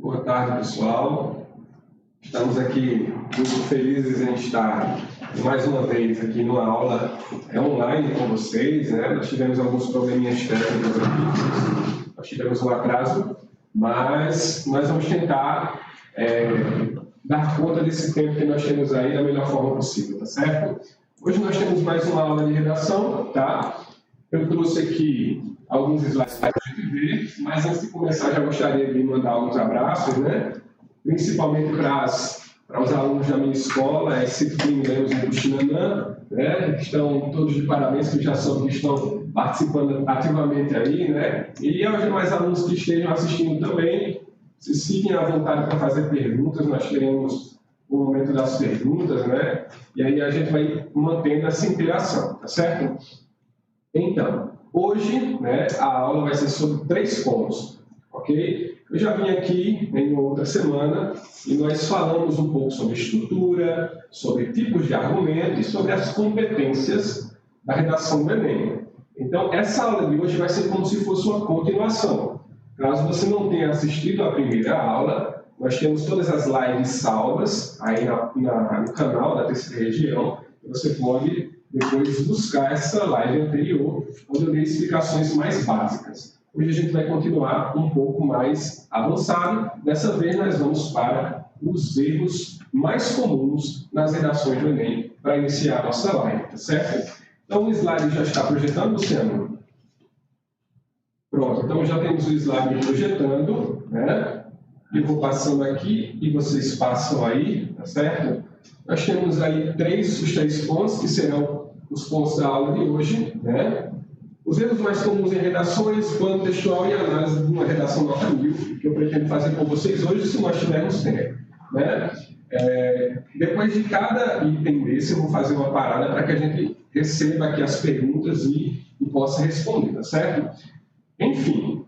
Boa tarde, pessoal. Estamos aqui muito felizes em estar mais uma vez aqui numa aula online com vocês, né? Nós tivemos alguns probleminhas técnicos aqui, nós tivemos um atraso, mas nós vamos tentar dar conta desse tempo que nós temos aí da melhor forma possível, tá certo? Hoje nós temos mais uma aula de redação, tá? Eu trouxe aqui alguns slides para a gente ver, mas antes de começar já gostaria de mandar alguns abraços, né? Principalmente para os alunos da minha escola, esse Lemos e Puxinanã, né? Que estão todos de parabéns, que já soube que estão participando ativamente aí, né? E aos demais alunos que estejam assistindo também, se fiquem à vontade para fazer perguntas, nós teremos o momento das perguntas, né? E aí a gente vai mantendo essa interação, tá certo? Então, hoje, né, a aula vai ser sobre 3 pontos, ok? Eu já vim aqui em outra semana e nós falamos um pouco sobre estrutura, sobre tipos de argumento e sobre as competências da redação do Enem. Então, essa aula de hoje vai ser como se fosse uma continuação. Caso você não tenha assistido à primeira aula, nós temos todas as lives salvas aí no canal da Terceira Região. Você pode depois buscar essa live anterior, onde eu dei explicações mais básicas. Hoje a gente vai continuar um pouco mais avançado. Dessa vez nós vamos para os erros mais comuns nas redações do Enem, para iniciar a nossa live, tá certo? Então o slide já está projetando, Luciano? Pronto, então já temos o slide projetando, né? Eu vou passando aqui e vocês passam aí, tá certo? Nós temos aí os 3 pontos, que serão os pontos da aula de hoje, né? Os erros mais comuns em redações, plano textual e análise de uma redação nota 1000, que eu pretendo fazer com vocês hoje, se nós tivermos tempo, né? Depois de cada item desse, eu vou fazer uma parada para que a gente receba aqui as perguntas e possa responder, tá certo? Enfim,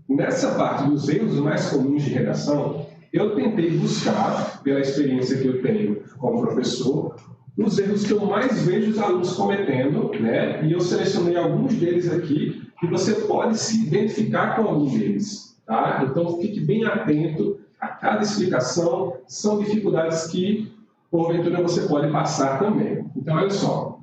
nessa parte dos erros mais comuns de redação, eu tentei buscar, pela experiência que eu tenho como professor, os erros que eu mais vejo os alunos cometendo, né? E eu selecionei alguns deles aqui, que você pode se identificar com algum deles, tá? Então, fique bem atento a cada explicação, são dificuldades que, porventura, você pode passar também. Então, olha só.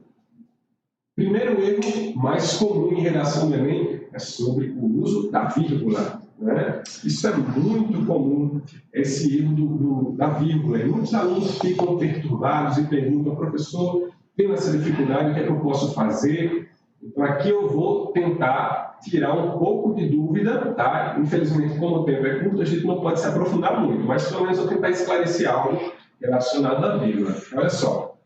Primeiro erro mais comum em redação do Enem é sobre o uso da vírgula, né? Isso é muito comum, esse erro da vírgula. E muitos alunos ficam perturbados e perguntam, professor, tenho essa dificuldade, o que é que eu posso fazer? Então, aqui eu vou tentar tirar um pouco de dúvida, tá? Infelizmente, como o tempo é curto, a gente não pode se aprofundar muito, mas pelo menos eu vou tentar esclarecer algo relacionado à vírgula. Olha só.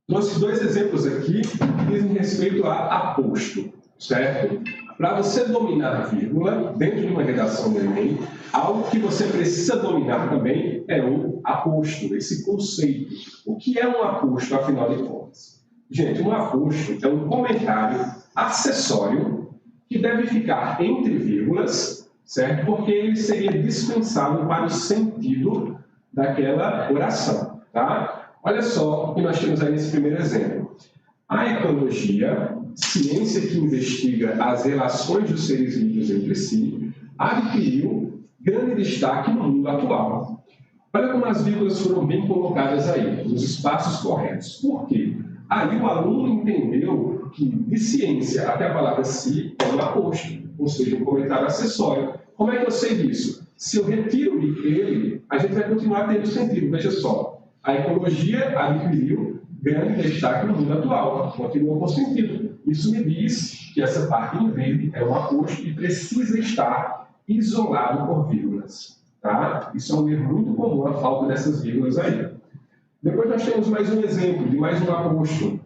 Trouxe 2 exemplos aqui que dizem respeito a aposto, certo? Para você dominar a vírgula, dentro de uma redação do Enem, algo que você precisa dominar também é o aposto, esse conceito. O que é um aposto, afinal de contas? Gente, um aposto é um comentário acessório que deve ficar entre vírgulas, certo? Porque ele seria dispensável para o sentido daquela oração, tá? Olha só o que nós temos aí nesse primeiro exemplo. A ecologia, ciência que investiga as relações dos seres vivos entre si, adquiriu grande destaque no mundo atual. Olha como as vírgulas foram bem colocadas aí, nos espaços corretos. Por quê? Aí o aluno entendeu que de ciência até a palavra si é um aposto, ou seja, um comentário acessório. Como é que eu sei disso? Se eu retiro ele, a gente vai continuar tendo sentido. Veja só. A ecologia adquiriu grande destaque no mundo atual, continua com sentido. Isso me diz que essa parte em verde é um aposto e precisa estar isolado por vírgulas. Tá? Isso é um erro muito comum, a falta dessas vírgulas aí. Depois nós temos mais um exemplo de mais um aposto.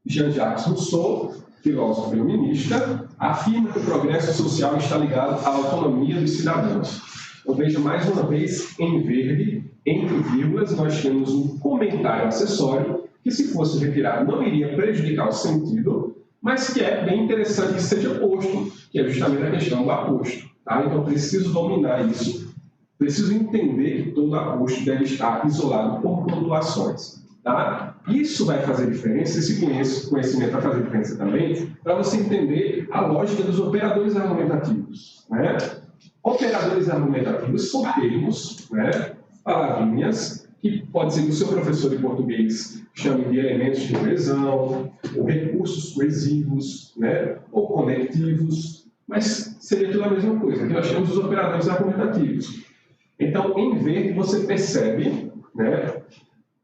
Jean-Jacques Rousseau, filósofo feminista, afirma que o progresso social está ligado à autonomia dos cidadãos. Então veja mais uma vez em verde, entre vírgulas, nós temos um comentário acessório que, se fosse retirado, não iria prejudicar o sentido, mas que é bem interessante que seja posto, que é justamente a questão do aposto. Tá? Então, preciso dominar isso, preciso entender que todo aposto deve estar isolado por pontuações. Tá? Isso vai fazer diferença, esse conhecimento vai fazer diferença também, para você entender a lógica dos operadores argumentativos. Né? Operadores argumentativos são termos, né, palavrinhas, que pode ser que o seu professor de português chame de elementos de coesão, ou recursos coesivos, né, ou conectivos, mas seria tudo a mesma coisa. Aqui nós temos os operadores argumentativos. Então, em verde, você percebe, né,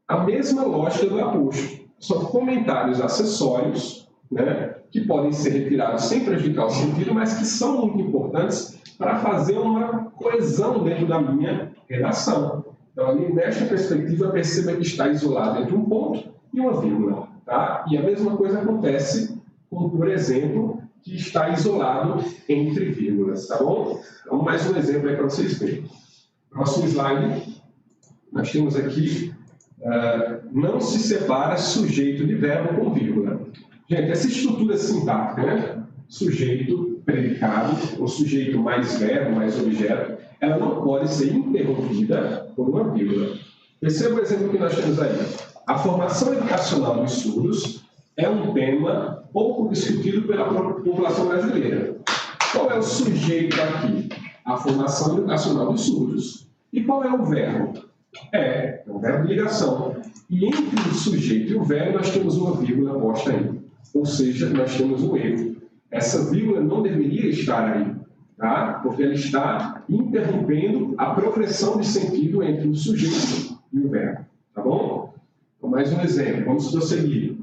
a mesma lógica do aposto. São comentários acessórios, né, que podem ser retirados sem prejudicar o sentido, mas que são muito importantes para fazer uma coesão dentro da minha redação. Então, ali, nesta perspectiva, perceba que está isolado entre um ponto e uma vírgula. Tá? E a mesma coisa acontece com, por exemplo, que está isolado entre vírgulas. Tá bom? Então, mais um exemplo aí para vocês verem. Próximo slide. Nós temos aqui, não se separa sujeito de verbo com vírgula. Gente, essa estrutura sintática, né? Sujeito, predicado, ou sujeito mais verbo, mais objeto, ela não pode ser interrompida por uma vírgula. Perceba o exemplo que nós temos aí. A formação educacional dos surdos é um tema pouco discutido pela população brasileira. Qual é o sujeito aqui? A formação educacional dos surdos. E qual é o verbo? É um verbo de ligação. E entre o sujeito e o verbo nós temos uma vírgula posta aí. Ou seja, nós temos um erro. Essa vírgula não deveria estar aí, tá? Porque ela está interrompendo a progressão de sentido entre o sujeito e o verbo. Tá bom? Então, mais um exemplo. Vamos prosseguir.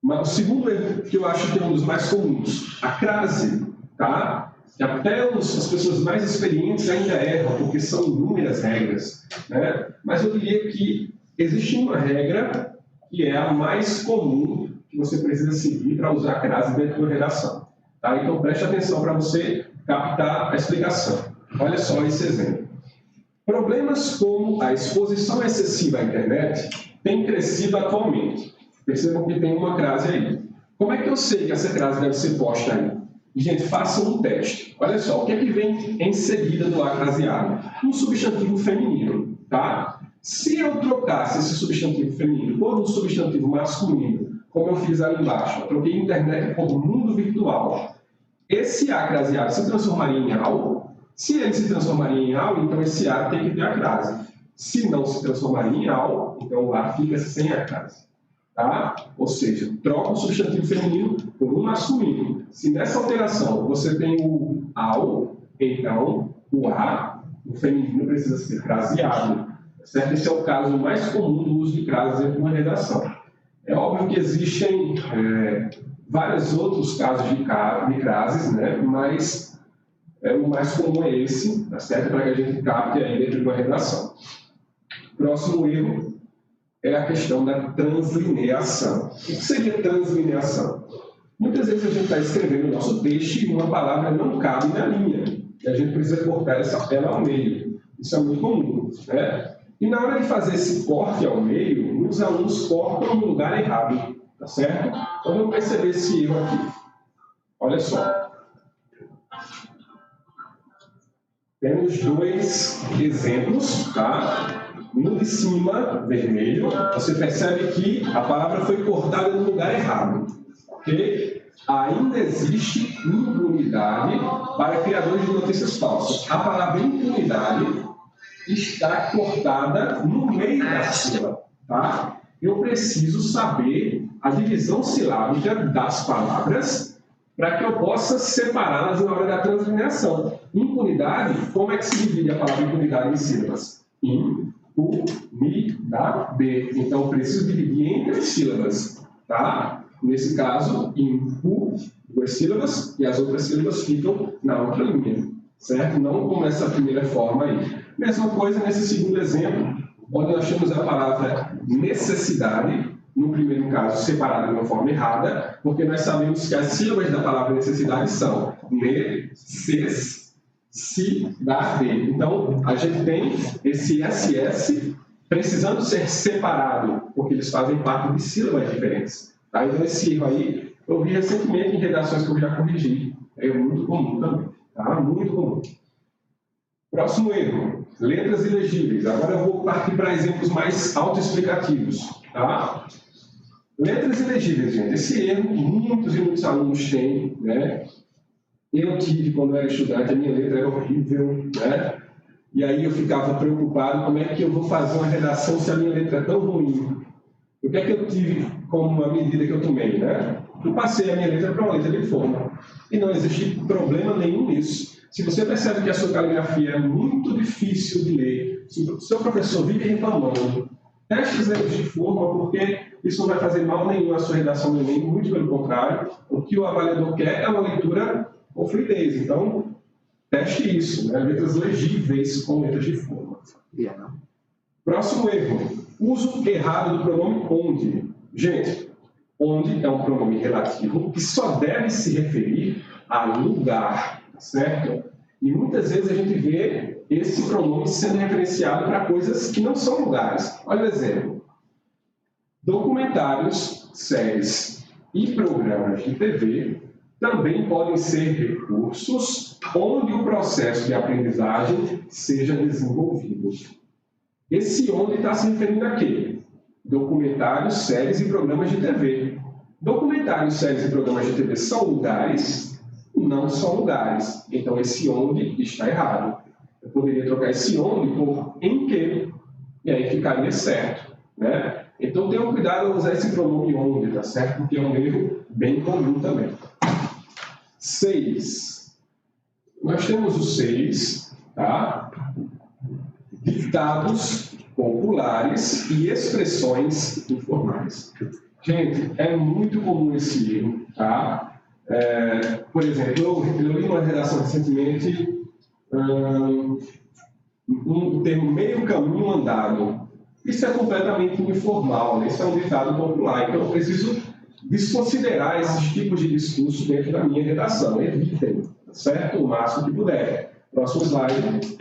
O segundo erro, que eu acho que é um dos mais comuns, a crase, tá? Que até as pessoas mais experientes ainda erram, porque são inúmeras regras, né? Mas eu diria que existe uma regra que é a mais comum que você precisa seguir para usar a crase dentro da redação. Tá? Então, preste atenção para você captar a explicação. Olha só esse exemplo. Problemas como a exposição excessiva à internet têm crescido atualmente. Percebam que tem uma crase aí. Como é que eu sei que essa crase deve ser posta aí? Gente, façam um teste. Olha só, o que é que vem em seguida do acraseado? Um substantivo feminino, tá? Se eu trocasse esse substantivo feminino por um substantivo masculino, como eu fiz ali embaixo, eu troquei internet por mundo virtual, esse acraseado se transformaria em AL? Se ele se transformaria em AL, então esse A tem que ter a crase. Se não se transformaria em AL, então o A fica sem a crase. Tá? Ou seja, troca o substantivo feminino por um masculino. Se nessa alteração você tem o AL, então o A, o feminino, precisa ser craseado. Certo? Esse é o caso mais comum do uso de crase dentro de uma redação. É óbvio que existem vários outros casos de crases, né? Mas o mais comum é esse, tá certo? Para que a gente capte aí dentro de uma redação. Próximo erro é a questão da translineação. O que seria translineação? Muitas vezes a gente está escrevendo o nosso texto e uma palavra não cabe na linha. E a gente precisa cortar ela ao meio. Isso é muito comum, né? E na hora de fazer esse corte ao meio, os alunos cortam no lugar errado, tá certo? Então vamos perceber esse erro aqui. Olha só. Temos dois exemplos, tá? No de cima, vermelho, você percebe que a palavra foi cortada no lugar errado. Ok? Ainda existe impunidade para criadores de notícias falsas. A palavra impunidade está cortada no meio da sílaba. Tá? Eu preciso saber a divisão silábica das palavras para que eu possa separá-las na hora da translineação. Impunidade, como é que se divide a palavra impunidade em sílabas? Impunidade. Então, eu preciso dividir entre as sílabas. Tá? Nesse caso, impu, duas sílabas, e as outras sílabas ficam na outra linha. Certo? Não como essa primeira forma aí. Mesma coisa nesse segundo exemplo, onde nós temos a palavra necessidade, no primeiro caso, separada de uma forma errada, porque nós sabemos que as sílabas da palavra necessidade são necessidade. Então, a gente tem esse SS precisando ser separado, porque eles fazem parte de sílabas diferentes. Tá? Então, esse erro aí, eu vi recentemente em redações que eu já corrigi. É muito comum também. Tá? Muito comum. Próximo erro. Letras ilegíveis. Agora eu vou partir para exemplos mais autoexplicativos. Tá? Letras ilegíveis, gente. Esse erro muitos e muitos alunos têm, né? Eu tive, quando eu era estudante, a minha letra era horrível, né? E aí eu ficava preocupado, como é que eu vou fazer uma redação se a minha letra é tão ruim? O que é que eu tive como uma medida que eu tomei, né? Eu passei a minha letra para uma letra de forma. E não existe problema nenhum nisso. Se você percebe que a sua caligrafia é muito difícil de ler, se o seu professor vive reclamando, teste os erros de forma, porque isso não vai fazer mal nenhum à sua redação do Enem, muito pelo contrário. O que o avaliador quer é uma leitura com fluidez. Então, teste isso, né? Letras legíveis com letras de forma. Próximo erro. Uso errado do pronome onde. Gente, onde é um pronome relativo que só deve se referir a lugar, certo? E muitas vezes a gente vê esse pronome sendo referenciado para coisas que não são lugares. Olha o exemplo. Documentários, séries e programas de TV também podem ser recursos onde o processo de aprendizagem seja desenvolvido. Esse onde está se referindo a quê? Documentários, séries e programas de TV. Documentários, séries e programas de TV são lugares? Não são lugares. Então, esse onde está errado. Eu poderia trocar esse onde por em que, e aí ficaria certo, né? Então, tenham cuidado ao usar esse pronome onde, tá certo? Porque é um erro bem comum também. 6. Nós temos o 6, tá? Ditados populares e expressões informais. Gente, é muito comum esse erro, tá? Por exemplo, eu li uma redação recentemente o termo meio caminho andado. Isso é completamente informal, né? Isso é um ditado popular, então eu preciso desconsiderar esses tipos de discurso dentro da minha redação. Evitem, certo? O máximo que puder. Próximo slide.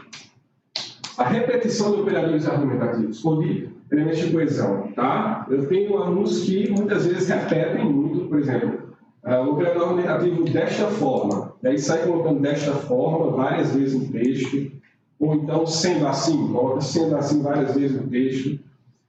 A repetição de operadores argumentativos, onde elementos de coesão, tá? Eu tenho alunos que muitas vezes repetem muito, por exemplo, o operador argumentativo desta forma, daí sai colocando desta forma várias vezes no texto, ou então sendo assim, coloca sendo assim várias vezes no texto.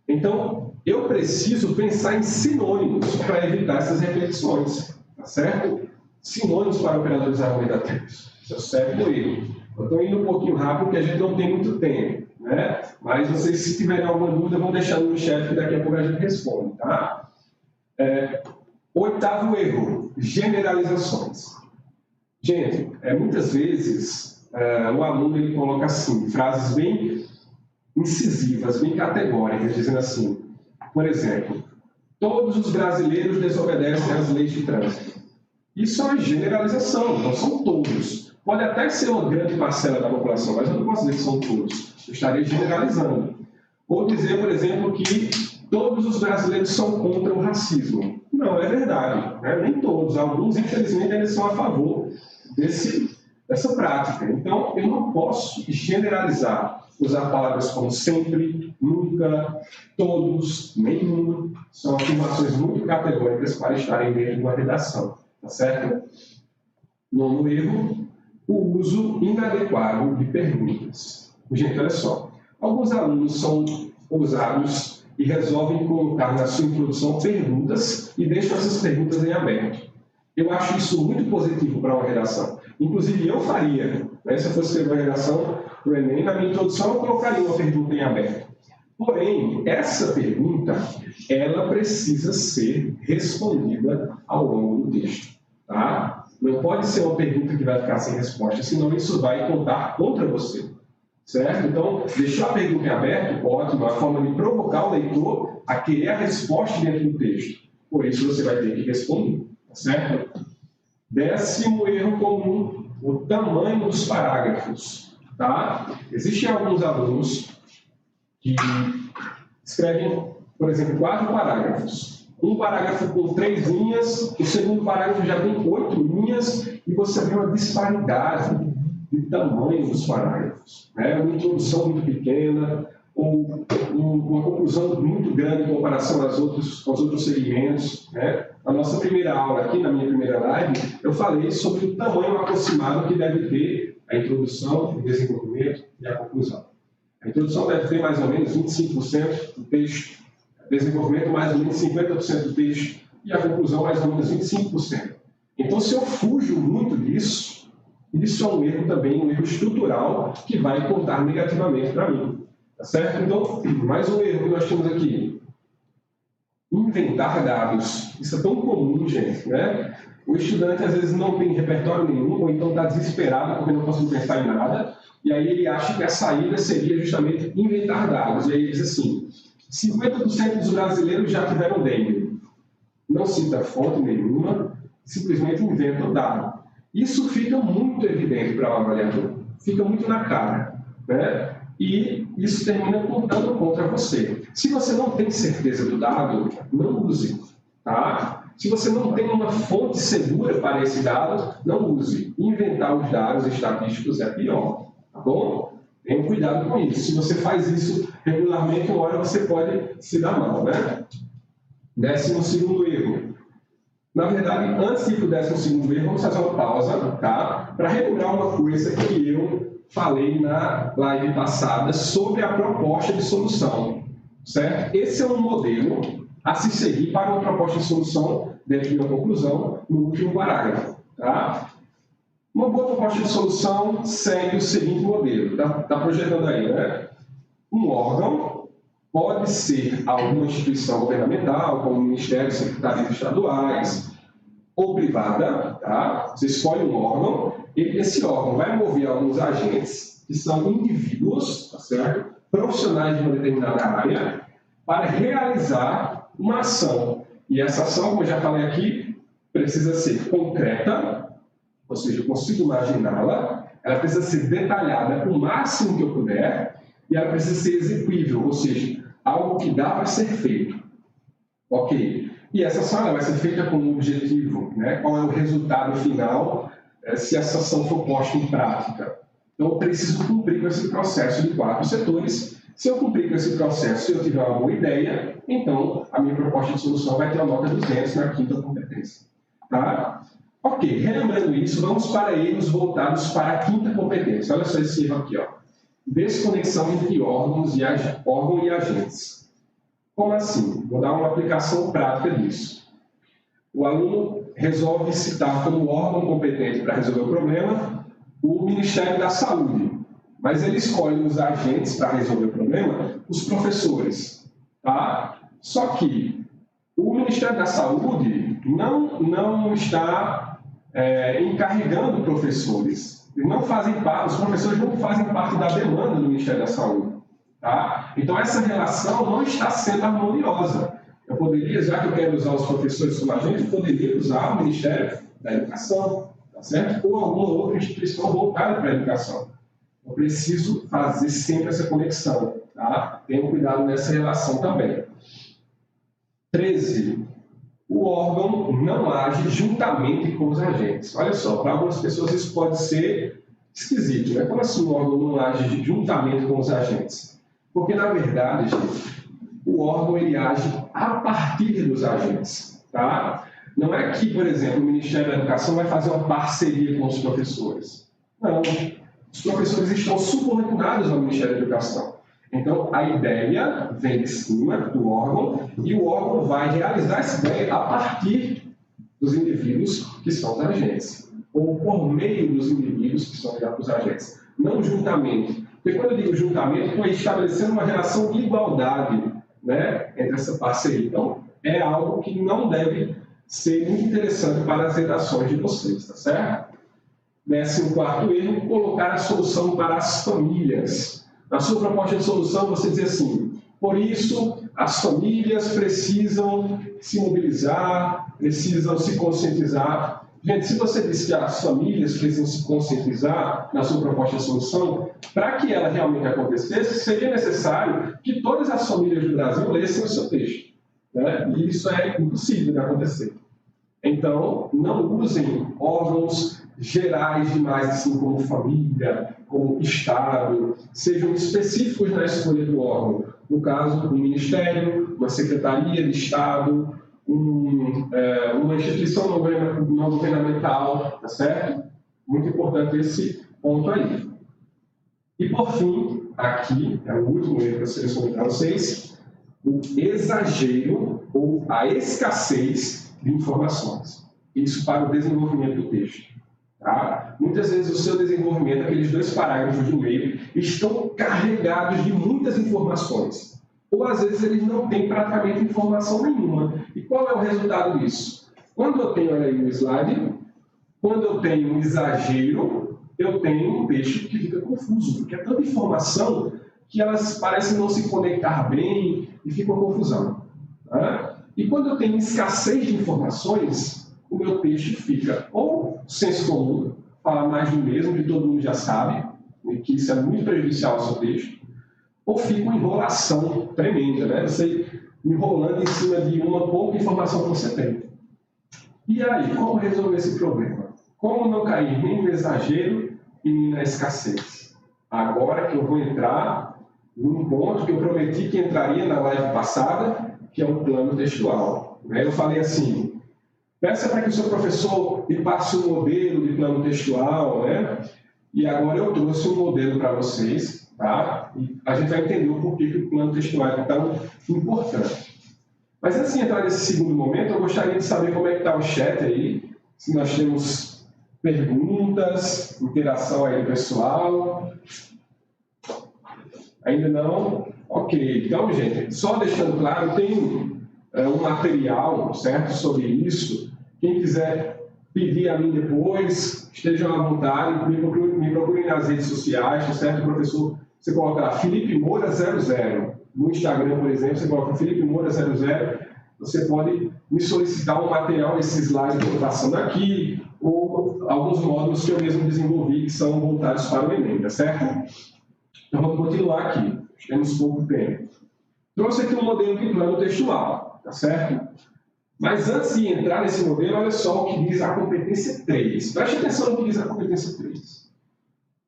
Então, eu preciso pensar em sinônimos para evitar essas repetições, tá certo? Sinônimos para operadores argumentativos. Isso é o sétimo erro. Eu estou indo um pouquinho rápido porque a gente não tem muito tempo, né? Mas vocês, se tiverem alguma dúvida, vão deixando no chat que daqui a pouco a gente responde, tá? Oitavo erro, generalizações. Gente, muitas vezes o aluno ele coloca assim, frases bem incisivas, bem categóricas, dizendo assim, por exemplo, todos os brasileiros desobedecem às leis de trânsito. Isso é uma generalização, não são todos. Pode até ser uma grande parcela da população, mas eu não posso dizer que são todos. Eu estaria generalizando. Ou dizer, por exemplo, que todos os brasileiros são contra o racismo. Não, é verdade, né? Nem todos. Alguns, infelizmente, ainda são a favor dessa prática. Então, eu não posso generalizar, usar palavras como sempre, nunca, todos, nenhum. São afirmações muito categóricas para estarem dentro de uma redação. Tá certo? Nono erro, o uso inadequado de perguntas. Gente, olha só. Alguns alunos são ousados e resolvem colocar na sua introdução perguntas e deixam essas perguntas em aberto. Eu acho isso muito positivo para uma redação. Inclusive, eu faria, né, se eu fosse escrever uma redação para o Enem, na minha introdução eu colocaria uma pergunta em aberto. Porém, essa pergunta, ela precisa ser respondida ao longo do texto. Tá? Não pode ser uma pergunta que vai ficar sem resposta, senão isso vai contar contra você. Certo? Então, deixar a pergunta em aberto, ótimo, é uma forma de provocar o leitor a querer a resposta dentro do texto. Por isso, você vai ter que responder. Certo? 10º erro comum, o tamanho dos parágrafos. Tá? Existem alguns alunos que escrevem, por exemplo, 4 parágrafos. Um parágrafo com 3 linhas, o segundo parágrafo já tem 8 linhas, e você vê uma disparidade de tamanho dos parágrafos. Né? Uma introdução muito pequena, ou uma conclusão muito grande em comparação aos outros segmentos. Né? Na nossa primeira aula, aqui na minha primeira live, eu falei sobre o tamanho aproximado que deve ter a introdução, o desenvolvimento e a conclusão. A introdução deve ter mais ou menos 25% do texto, desenvolvimento mais ou menos 50% do texto e a conclusão mais ou menos 25%. Então, se eu fujo muito disso, isso é um erro também, um erro estrutural que vai contar negativamente para mim. Tá certo? Então, mais um erro que nós temos aqui. Inventar dados. Isso é tão comum, gente, né? O estudante às vezes não tem repertório nenhum, ou então está desesperado porque não consegue pensar em nada, e aí ele acha que a saída seria justamente inventar dados. E aí ele diz assim, 50% dos brasileiros já tiveram dengue. Não cita fonte nenhuma, simplesmente inventa o dado. Isso fica muito evidente para o avaliador, fica muito na cara, né? E isso termina contando contra você. Se você não tem certeza do dado, não use, tá? Se você não tem uma fonte segura para esse dado, não use. Inventar os dados estatísticos é pior, tá bom? Tenha cuidado com isso. Se você faz isso regularmente, uma hora você pode se dar mal, né? 12º erro. Na verdade, antes de ir para o 12º erro, vamos fazer uma pausa, tá? Para relembrar uma coisa que eu falei na live passada sobre a proposta de solução, certo? Esse é um modelo a se seguir para uma proposta de solução dentro de uma conclusão no último parágrafo, tá? Uma boa proposta de solução segue o seguinte modelo, tá projetando aí, né? Um órgão pode ser alguma instituição governamental, como ministérios, secretarias estaduais, ou privada, tá? Você escolhe um órgão, e esse órgão vai mover alguns agentes, que são indivíduos, tá certo? Profissionais de uma determinada área, para realizar uma ação. E essa ação, como eu já falei aqui, precisa ser concreta, ou seja, eu consigo imaginá-la, ela precisa ser detalhada o máximo que eu puder, e ela precisa ser execuível, ou seja, algo que dá para ser feito. Ok. E essa ação vai ser feita com um objetivo, né? Qual é o resultado final se essa ação for posta em prática. Então, eu preciso cumprir com esse processo de 4 setores. Se eu cumprir com esse processo, se eu tiver uma boa ideia, então a minha proposta de solução vai ter a nota 200 na 5ª competência. Tá? Ok, relembrando isso, vamos para erros voltados para a 5ª competência. Olha só esse erro aqui, ó. Desconexão entre órgão e agentes. Como assim? Vou dar uma aplicação prática disso. O aluno resolve citar como órgão competente para resolver o problema o Ministério da Saúde, mas ele escolhe os agentes para resolver o problema, os professores. Tá? Só que o Ministério da Saúde não está encarregando professores. Eles não fazem parte, os professores não fazem parte da demanda do Ministério da Saúde. Tá? Então, essa relação não está sendo harmoniosa. Eu poderia, já que eu quero usar os professores como agente, eu poderia usar o Ministério da Educação, tá certo? Ou alguma outra instituição voltada para a educação. Eu preciso fazer sempre essa conexão. Tá? Tenham cuidado nessa relação também. 13. O órgão não age juntamente com os agentes. Olha só, para algumas pessoas isso pode ser esquisito, né? Como assim o órgão não age juntamente com os agentes? Porque, na verdade, gente, o órgão ele age a partir dos agentes. Tá? Não é que, por exemplo, o Ministério da Educação vai fazer uma parceria com os professores. Não. Os professores estão subordinados ao Ministério da Educação. Então, a ideia vem de cima do órgão e o órgão vai realizar essa ideia a partir dos indivíduos que são os agentes, ou por meio dos indivíduos que são os agentes, não juntamente. Porque quando eu digo juntamente, estou estabelecendo uma relação de igualdade, né, entre essa parceria. Então, é algo que não deve ser muito interessante para as redações de vocês, tá certo? 14º erro, colocar a solução para as famílias. Na sua proposta de solução, você diz assim, por isso, as famílias precisam se mobilizar, precisam se conscientizar. Gente, se você diz que as famílias precisam se conscientizar na sua proposta de solução, para que ela realmente acontecesse, seria necessário que todas as famílias do Brasil lessem o seu texto. Né? E isso é impossível de acontecer. Então, não usem órgãos gerais demais, assim como família, como Estado, sejam específicos na escolha do órgão. No caso, um ministério, uma secretaria de Estado, uma instituição não governamental, tá certo? Muito importante esse ponto aí. E, por fim, aqui, é o último erro que eu selecionei para vocês, o exagero ou a escassez de informações. Isso para o desenvolvimento do texto. Tá? Muitas vezes o seu desenvolvimento, aqueles 2 parágrafos do meio, estão carregados de muitas informações. Ou às vezes eles não têm praticamente informação nenhuma. E qual é o resultado disso? Quando eu tenho, olha aí o slide, quando eu tenho um exagero, eu tenho um texto que fica confuso, porque é tanta informação que elas parecem não se conectar bem e fica uma confusão. Tá? E quando eu tenho escassez de informações, o meu texto fica ou senso comum, fala mais do mesmo, que todo mundo já sabe, e que isso é muito prejudicial ao seu texto, ou fica uma enrolação tremenda, né? Você enrolando em cima de uma pouca informação que você tem. E aí, como resolver esse problema? Como não cair nem no exagero e nem na escassez? Agora que eu vou entrar num ponto que eu prometi que entraria na live passada, que é o plano textual. Eu falei assim, peça para que o seu professor lhe passe um modelo de plano textual, né? E agora eu trouxe um modelo para vocês, tá? E a gente vai entender o porquê que o plano textual é tão importante. Mas antes de entrar nesse segundo momento, eu gostaria de saber como é que está o chat aí, se nós temos perguntas, interação aí do pessoal. Ainda não? Ok. Então, gente, só deixando claro, tem um material, certo, sobre isso. Quem quiser pedir a mim depois, estejam à vontade, me procurem nas redes sociais, certo, professor? Você coloca lá, Felipe Moura 00. No Instagram, por exemplo, você coloca Felipe Moura 00. Você pode me solicitar um material, esse slide que eu estou passando aqui, ou alguns módulos que eu mesmo desenvolvi que são voltados para o Enem, tá certo? Então vamos continuar aqui, temos pouco tempo. Trouxe aqui um modelo de plano textual, tá certo? Mas antes de entrar nesse modelo, olha só o que diz a competência 3. Preste atenção no que diz a competência 3.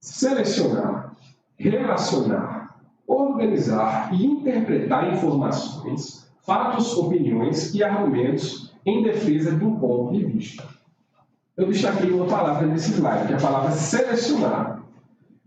Selecionar, relacionar, organizar e interpretar informações, fatos, opiniões e argumentos em defesa de um ponto de vista. Eu destaquei uma palavra nesse slide, que é a palavra selecionar.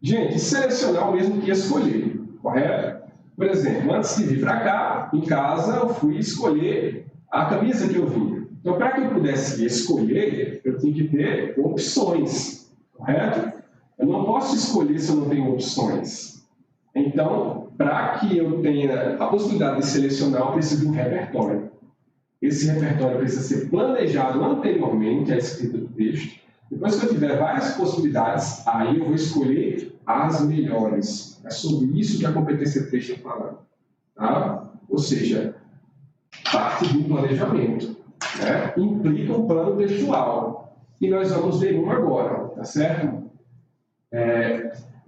Gente, selecionar é o mesmo que escolher, correto? Por exemplo, antes de vir para cá, em casa, eu fui escolher a camisa que eu vi. Então, para que eu pudesse escolher, eu tinha que ter opções, correto? Eu não posso escolher se eu não tenho opções. Então, para que eu tenha a possibilidade de selecionar, eu preciso de um repertório. Esse repertório precisa ser planejado anteriormente à escrita do texto. Depois que eu tiver várias possibilidades, aí eu vou escolher as melhores. É sobre isso que a competência 3 está falando. Tá? Ou seja, parte do planejamento, né? Implica um plano textual. E nós vamos ver um agora, tá certo?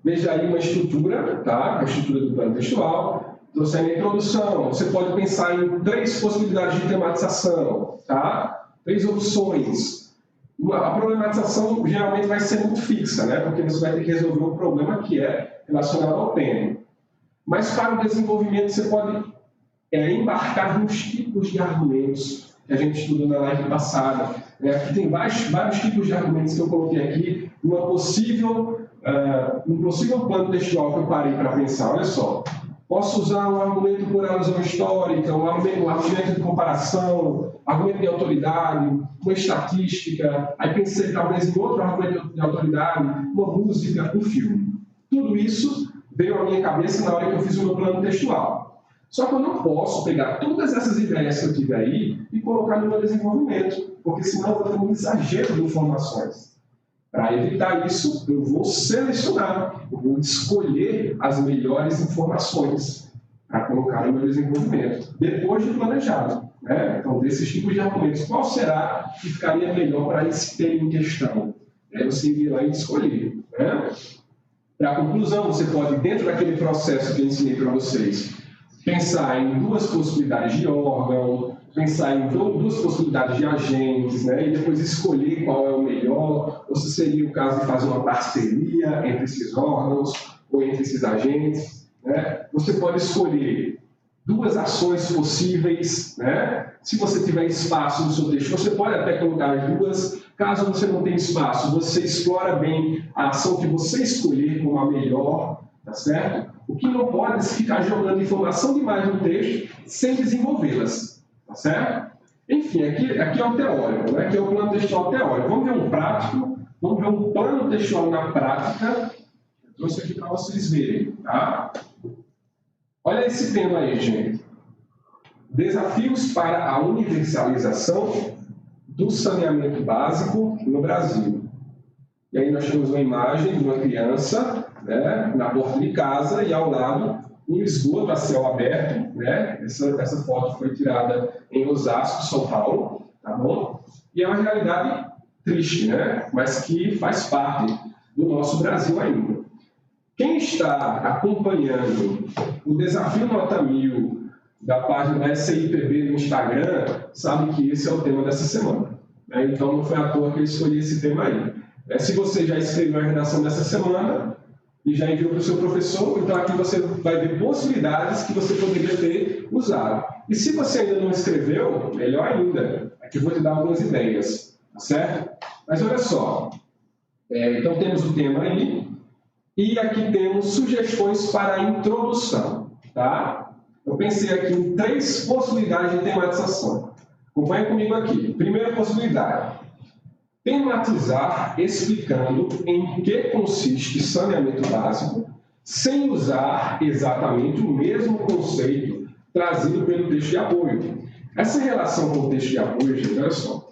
Veja aí uma estrutura, tá? A estrutura do plano textual. Trouxe aí a introdução. Você pode pensar em 3 possibilidades de tematização, tá? 3 opções. A problematização geralmente vai ser muito fixa, né? Porque você vai ter que resolver um problema que é relacionado ao tema. Mas para o desenvolvimento você pode embarcar nos tipos de argumentos que a gente estudou na live passada. Aqui tem vários tipos de argumentos que eu coloquei aqui, um possível plano textual que eu parei para pensar. Olha só, posso usar um argumento por alusão histórica, um argumento de comparação, argumento de autoridade, uma estatística, aí pensei talvez em outro argumento de autoridade, uma música, um filme. Tudo isso veio à minha cabeça na hora que eu fiz o meu plano textual. Só que eu não posso pegar todas essas ideias que eu tive aí e colocar no meu desenvolvimento, porque senão eu vou ter um exagero de informações. Para evitar isso, eu vou selecionar, eu vou escolher as melhores informações para colocar no meu desenvolvimento, depois de planejado. Né? Então, desses tipos de argumentos, qual será que ficaria melhor para esse tema em questão? Você ir lá e escolher. Né? Para a conclusão, você pode, dentro daquele processo que eu ensinei para vocês, pensar em 2 possibilidades de órgão, pensar em 2 possibilidades de agentes, né? E depois escolher qual é o melhor, ou se seria o caso de fazer uma parceria entre esses órgãos ou entre esses agentes. Né? Você pode escolher 2 ações possíveis, né? Se você tiver espaço no seu texto, você pode até colocar as 2. Caso você não tenha espaço, você explora bem a ação que você escolher como a melhor, tá certo? O que não pode é ficar jogando informação demais no texto sem desenvolvê-las, tá certo? Enfim, aqui é o teórico, né? Aqui é o plano textual teórico. Vamos ver um prático Vamos ver um plano textual na prática. Eu trouxe aqui para vocês verem, tá? Olha esse tema aí, gente. Desafios para a universalização do saneamento básico no Brasil. E aí nós temos uma imagem de uma criança, né, na porta de casa e ao lado um esgoto a céu aberto, né? Essa foto foi tirada em Osasco, São Paulo, tá bom? E é uma realidade triste, né? Mas que faz parte do nosso Brasil ainda. Quem está acompanhando o Desafio Nota 1000 da página da SIPB no Instagram sabe que esse é o tema dessa semana, né? Então não foi à toa que eu escolhi esse tema aí. Se você já escreveu a redação dessa semana e já enviou para o seu professor, então aqui você vai ver possibilidades que você poderia ter usado. E se você ainda não escreveu, melhor ainda, aqui eu vou te dar algumas ideias, tá certo? Mas olha só, então temos o tema aí, e aqui temos sugestões para a introdução, tá? Eu pensei aqui em 3 possibilidades de tematização. Acompanhe comigo aqui. Primeira possibilidade. Tematizar explicando em que consiste saneamento básico, sem usar exatamente o mesmo conceito trazido pelo texto de apoio. Essa relação com o texto de apoio, gente, olha só.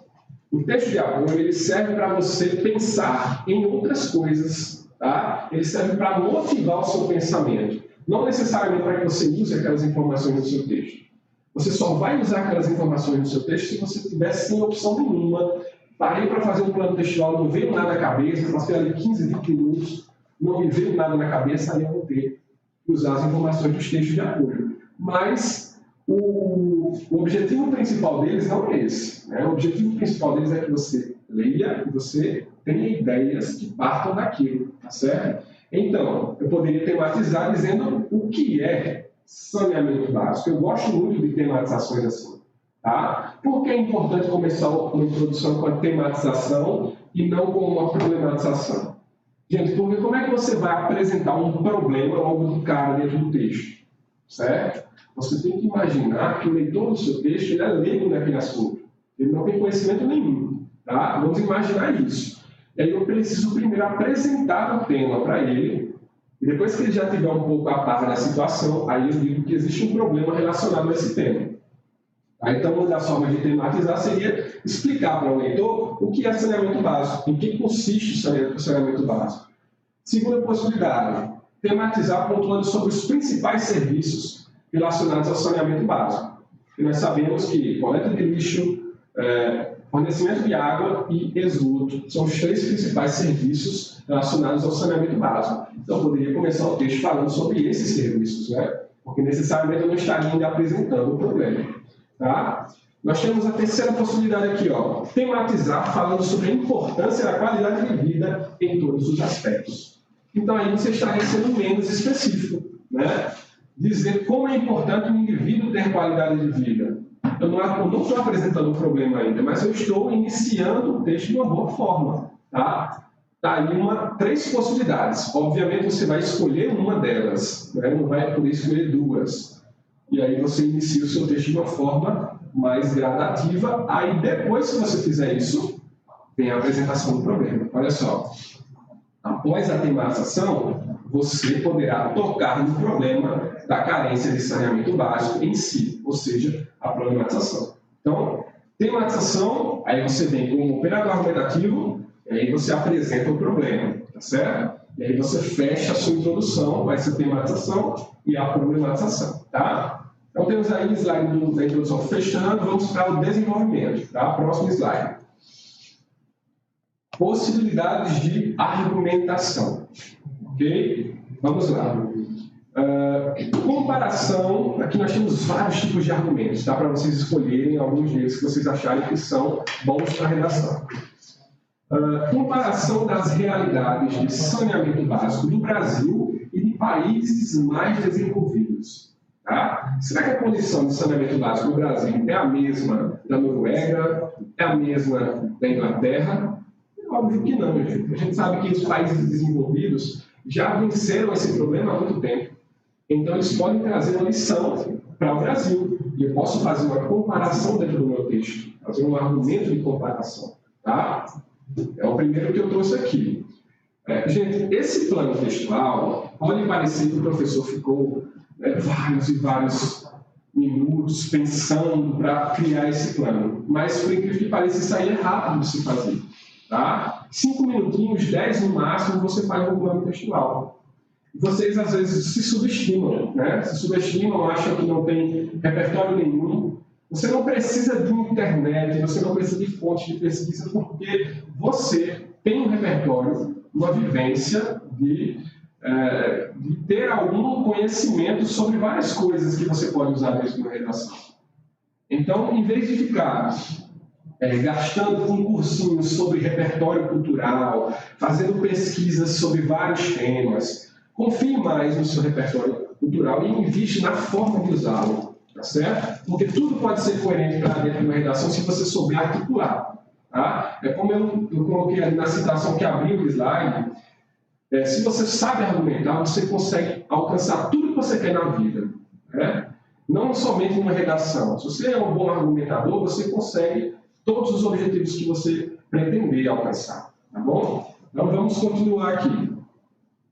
O texto de apoio ele serve para você pensar em outras coisas, tá? Ele serve para motivar o seu pensamento. Não necessariamente para que você use aquelas informações no seu texto. Você só vai usar aquelas informações no seu texto se você tiver sem opção nenhuma. Parei para fazer um plano textual, não veio nada na cabeça, passei ali 15, 20 minutos, não me veio nada na cabeça, aí eu vou ter que usar as informações dos textos de apoio. Mas o objetivo principal deles não é esse, né? O objetivo principal deles é que você leia e você tenha ideias que partam daquilo, tá certo? Então, eu poderia tematizar dizendo o que é saneamento básico. Eu gosto muito de tematizações assim. Tá? Por que é importante começar uma introdução com a tematização e não com uma problematização? Gente, porque como é que você vai apresentar um problema logo de cara dentro do texto? Certo? Você tem que imaginar que o leitor do seu texto ele é leigo naquele assunto. Ele não tem conhecimento nenhum. Tá? Vamos imaginar isso. E aí eu preciso primeiro apresentar o tema para ele, e depois que ele já tiver um pouco a par da situação, aí eu digo que existe um problema relacionado a esse tema. Então, uma das formas de tematizar seria explicar para o leitor o que é saneamento básico, em que consiste o saneamento básico. Segunda possibilidade, tematizar pontuando sobre os principais serviços relacionados ao saneamento básico. E nós sabemos que coleta de lixo, fornecimento de água e esgoto são os 3 principais serviços relacionados ao saneamento básico. Então, eu poderia começar o texto falando sobre esses serviços, né? Porque necessariamente eu não estaria ainda apresentando o problema. Tá? Nós temos a terceira possibilidade aqui, ó, tematizar falando sobre a importância da qualidade de vida em todos os aspectos. Então aí você estaria sendo menos específico, né? Dizer como é importante o indivíduo ter qualidade de vida. Eu não estou apresentando um problema ainda, mas eu estou iniciando o texto de uma boa forma. Tá? Tá aí 3 possibilidades. Obviamente você vai escolher uma delas, né? Não vai poder escolher 2. E aí você inicia o seu texto de uma forma mais gradativa. Aí depois que você fizer isso, vem a apresentação do problema. Olha só. Após a tematização, você poderá tocar no problema da carência de saneamento básico em si, ou seja, a problematização. Então, tematização, aí você vem com um operador argumentativo, e aí você apresenta o problema, tá certo? E aí você fecha a sua introdução, vai ser a tematização e a problematização, tá? Então temos aí o slide da introdução fechando, vamos para o desenvolvimento, tá? Próximo slide. Possibilidades de argumentação, ok? Vamos lá. Comparação, aqui nós temos vários tipos de argumentos, tá? Para vocês escolherem alguns deles que vocês acharem que são bons para a redação. Comparação das realidades de saneamento básico do Brasil e de países mais desenvolvidos. Tá? Será que a condição de saneamento básico no Brasil é a mesma da Noruega? É a mesma da Inglaterra? Óbvio que não, gente. A gente sabe que os países desenvolvidos já venceram esse problema há muito tempo. Então, eles podem trazer uma lição para o Brasil. E eu posso fazer uma comparação dentro do meu texto, fazer um argumento de comparação. Tá? É o primeiro que eu trouxe aqui. Gente, esse plano textual pode parecer que o professor ficou vários e vários minutos pensando para criar esse plano, mas por incrível que pareça, isso aí é rápido de se fazer. Tá? 5 minutinhos, 10 no máximo, você faz um plano textual. Vocês às vezes se subestimam, né? Se subestimam, acham que não tem repertório nenhum. Você não precisa de internet, você não precisa de fontes de pesquisa, porque você tem um repertório, uma vivência de ter algum conhecimento sobre várias coisas que você pode usar dentro de uma redação. Então, em vez de ficar gastando com cursinhos sobre repertório cultural, fazendo pesquisas sobre vários temas, confie mais no seu repertório cultural e investe na forma de usá-lo, tá certo? Porque tudo pode ser coerente para dentro de uma redação se você souber articular. Tá? É como eu coloquei ali na citação que abriu o slide. Se você sabe argumentar, você consegue alcançar tudo que você quer na vida. Né? Não somente numa redação. Se você é um bom argumentador, você consegue todos os objetivos que você pretender alcançar. Tá bom? Então vamos continuar aqui.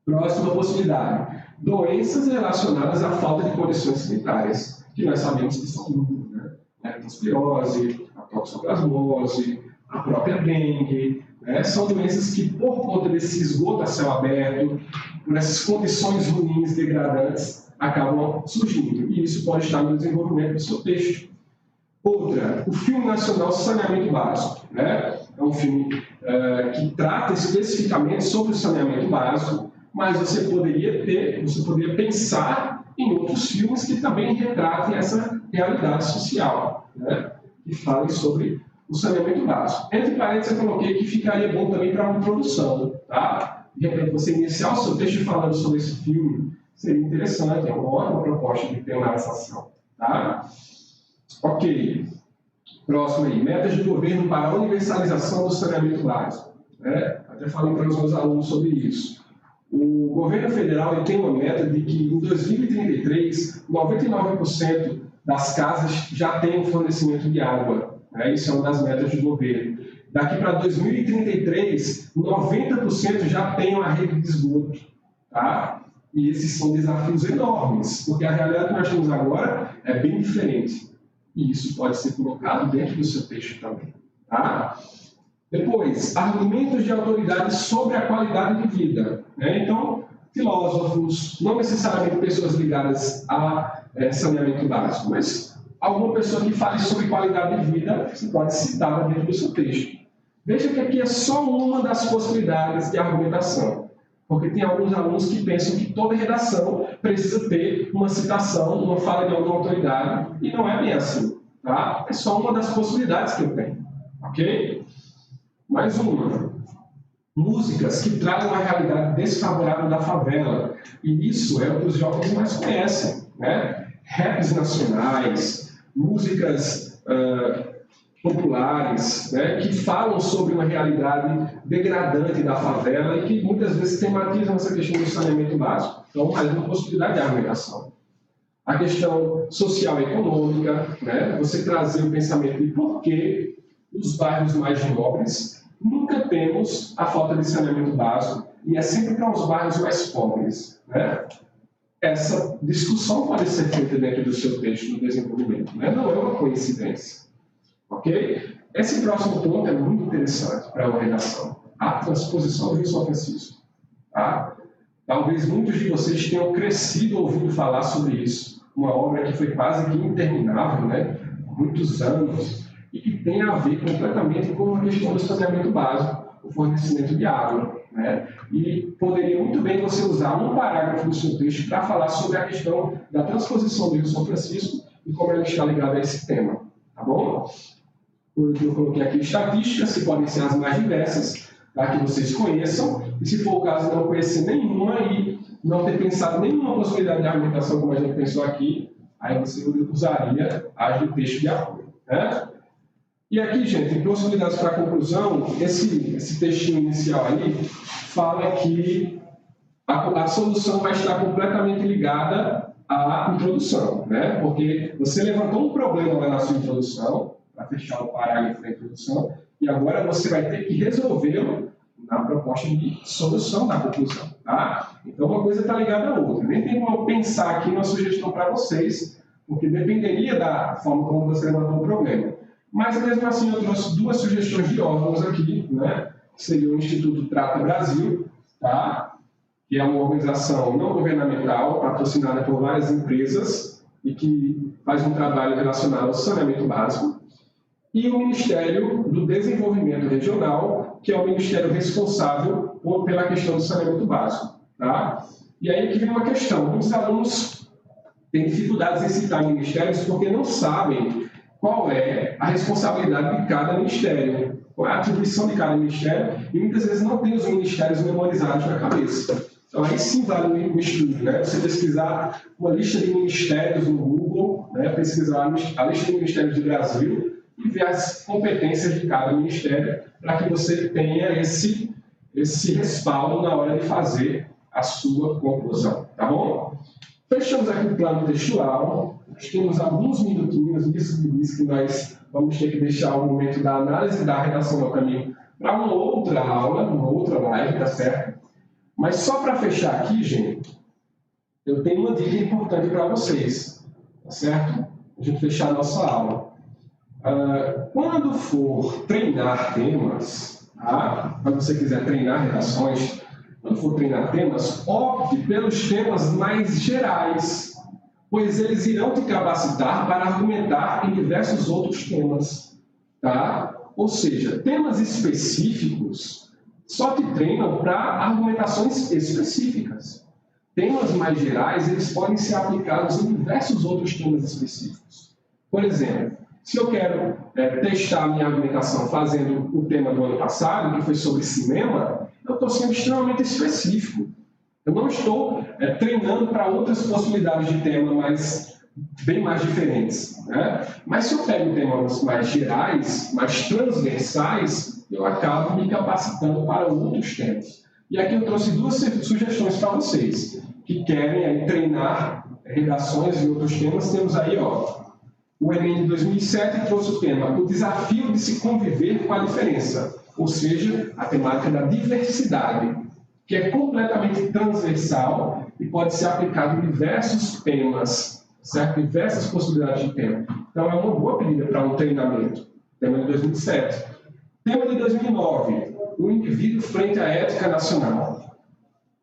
Próxima possibilidade. Doenças relacionadas à falta de condições sanitárias, que nós sabemos que são muitas, né? A leptospirose, a toxoplasmose, a própria dengue, né? São doenças que, por conta desse esgoto a céu aberto, por essas condições ruins, degradantes, acabam surgindo. E isso pode estar no desenvolvimento do seu texto. Outra, o Filme Nacional Saneamento Básico. Né? É um filme que trata especificamente sobre o saneamento básico, mas você poderia pensar em outros filmes que também retratem essa realidade social, né? Que falem sobre o saneamento básico. Entre parênteses, eu coloquei que ficaria bom também para uma introdução. Tá? De repente, você iniciar o seu texto falando sobre esse filme seria interessante, é uma ótima proposta de ter uma narração. Tá? Ok. Próximo aí. Metas de governo para a universalização do saneamento básico. Né? Até falei para os meus alunos sobre isso. O governo federal ele tem uma meta de que em 2033, 99% das casas já tenham fornecimento de água. Né? Isso é uma das metas do governo. Daqui para 2033, 90% já tenham a rede de esgoto. Tá? E esses são desafios enormes, porque a realidade que nós temos agora é bem diferente. E isso pode ser colocado dentro do seu texto também. Tá? Depois, argumentos de autoridade sobre a qualidade de vida. Né? Então, filósofos, não necessariamente pessoas ligadas a saneamento básico, mas alguma pessoa que fale sobre qualidade de vida, você pode citar dentro do seu texto. Veja que aqui é só uma das possibilidades de argumentação, porque tem alguns alunos que pensam que toda redação precisa ter uma citação, uma fala de alguma autoridade, e não é bem assim. Tá? É só uma das possibilidades que eu tenho. Ok? Mais uma. Músicas que tragam a realidade desfavorável da favela. E isso é o que os jovens mais conhecem. Né? Raps nacionais, músicas populares, né? Que falam sobre uma realidade degradante da favela e que muitas vezes tematizam essa questão do saneamento básico. Então, mais uma possibilidade de argumentação. A questão social e econômica, né? Você trazer o pensamento de por que os bairros mais nobres nunca temos a falta de saneamento básico e é sempre para os bairros mais pobres. Né? Essa discussão pode ser feita dentro do seu texto no desenvolvimento, né? Não é uma coincidência. Ok? Esse próximo ponto é muito interessante para uma redação. A transposição do Rio São Francisco. Tá? Talvez muitos de vocês tenham crescido ouvindo falar sobre isso. Uma obra que foi quase que interminável, né? Muitos anos, e que tem a ver completamente com a questão do saneamento básico, o fornecimento de água. Né? E poderia muito bem você usar um parágrafo do seu texto para falar sobre a questão da transposição do Rio São Francisco e como ela está ligada a esse tema. Tá bom? Eu coloquei aqui estatísticas, que podem ser as mais diversas, para que vocês conheçam, e se for o caso não conhecer nenhuma e não ter pensado nenhuma possibilidade de argumentação como a gente pensou aqui, aí você usaria as do texto de apoio. Né? E aqui, gente, em possibilidades para conclusão, esse textinho inicial aí fala que a solução vai estar completamente ligada à introdução, porque você levantou um problema lá na sua introdução, para fechar o parágrafo da introdução, e agora você vai ter que resolvê-lo na proposta de solução da conclusão, tá? Então, uma coisa está ligada à outra. Nem tem como pensar aqui uma sugestão para vocês, porque dependeria da forma como você levantou o problema. Mas, mesmo assim, eu trouxe duas sugestões de órgãos aqui, né? Que seria o Instituto Trata Brasil, tá? Que é uma organização não governamental, patrocinada por várias empresas e que faz um trabalho relacionado ao saneamento básico, e o Ministério do Desenvolvimento Regional, que é o ministério responsável pela questão do saneamento básico. Tá? E aí que vem uma questão, muitos alunos têm dificuldades em citar ministérios porque não sabem qual é a responsabilidade de cada ministério, qual é a atribuição de cada ministério, e muitas vezes não tem os ministérios memorizados na cabeça. Então, aí sim vale um estudo, né? Você pesquisar uma lista de ministérios no Google, né? Pesquisar a lista de ministérios do Brasil e ver as competências de cada ministério para que você tenha esse respaldo na hora de fazer a sua conclusão, tá bom? Fechamos aqui o plano textual, nós temos alguns minutinhos, isso me diz que nós vamos ter que deixar o momento da análise da redação do caminho para uma outra aula, uma outra live, tá certo? Mas só para fechar aqui, gente, eu tenho uma dica importante para vocês, tá certo? A gente fechar a nossa aula. Quando for treinar temas, tá? Quando você quiser treinar redações, quando for treinar temas, opte pelos temas mais gerais, pois eles irão te capacitar para argumentar em diversos outros temas, tá? Ou seja, temas específicos só te treinam para argumentações específicas. Temas mais gerais, eles podem ser aplicados em diversos outros temas específicos. Por exemplo, se eu quero testar a minha argumentação fazendo o tema do ano passado, que foi sobre cinema, eu estou sendo extremamente específico. Eu não estou treinando para outras possibilidades de tema bem mais diferentes, né? Mas se eu pego temas mais gerais, mais transversais, eu acabo me capacitando para outros temas. E aqui eu trouxe duas sugestões para vocês, que querem aí treinar redações e outros temas. Temos aí, ó, o Enem de 2007 trouxe o tema o desafio de se conviver com a diferença, ou seja, a temática da diversidade, que é completamente transversal e pode ser aplicado em diversos temas, certo? Diversas possibilidades de tema. Então, é uma boa pedida para um treinamento. Tema de 2007. Tema de 2009, o indivíduo frente à ética nacional.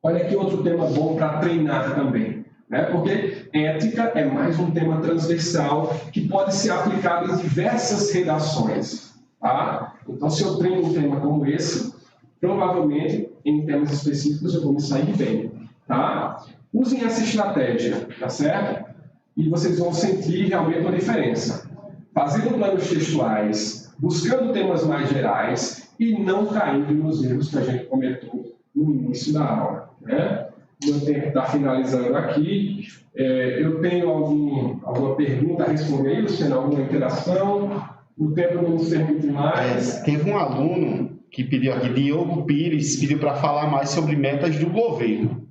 Olha aqui outro tema bom para treinar também, né? Porque ética é mais um tema transversal que pode ser aplicado em diversas redações. Tá? Então, se eu treino um tema como esse, provavelmente, em temas específicos, eu vou me sair bem. Tá? Usem essa estratégia, tá certo? E vocês vão sentir realmente uma diferença. Fazendo planos textuais, buscando temas mais gerais e não caindo nos erros que a gente cometeu no início da aula. Né? O meu tempo está finalizando aqui. Eu tenho alguma pergunta a responder, Luciano? Alguma interação? O tempo não nos permite mais. Teve um aluno que pediu aqui, Diogo Pires, pediu para falar mais sobre metas do governo.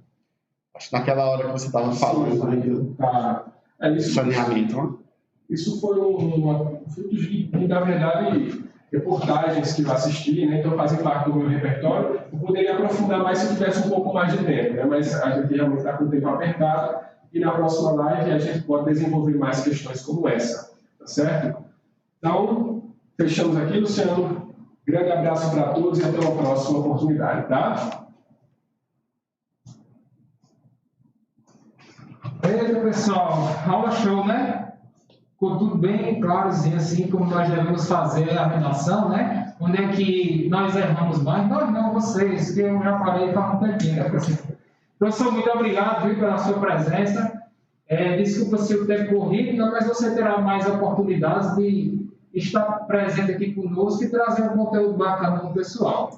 Acho que naquela hora que você estava falando. Tá. Saneamento, né? Isso foi fruto de, na verdade, reportagens que eu assisti, né? Então fazem parte do meu repertório. Eu poderia aprofundar mais se eu tivesse um pouco mais de tempo, né? Mas a gente realmente está com o tempo apertado e na próxima live a gente pode desenvolver mais questões como essa, tá certo? Então, fechamos aqui, Luciano. Grande abraço para todos e até uma próxima oportunidade, tá? Beleza, pessoal. Aula show, né? Ficou tudo bem clarozinho, assim, como nós devemos fazer a redação, né? Onde é que nós erramos mais? Nós não, vocês, que eu já falei faz um tempinho, né, professor? Professor, muito obrigado, viu, pela sua presença. Desculpa se o tempo corrido, mas você terá mais oportunidades de estar presente aqui conosco e trazer um conteúdo bacana para o pessoal.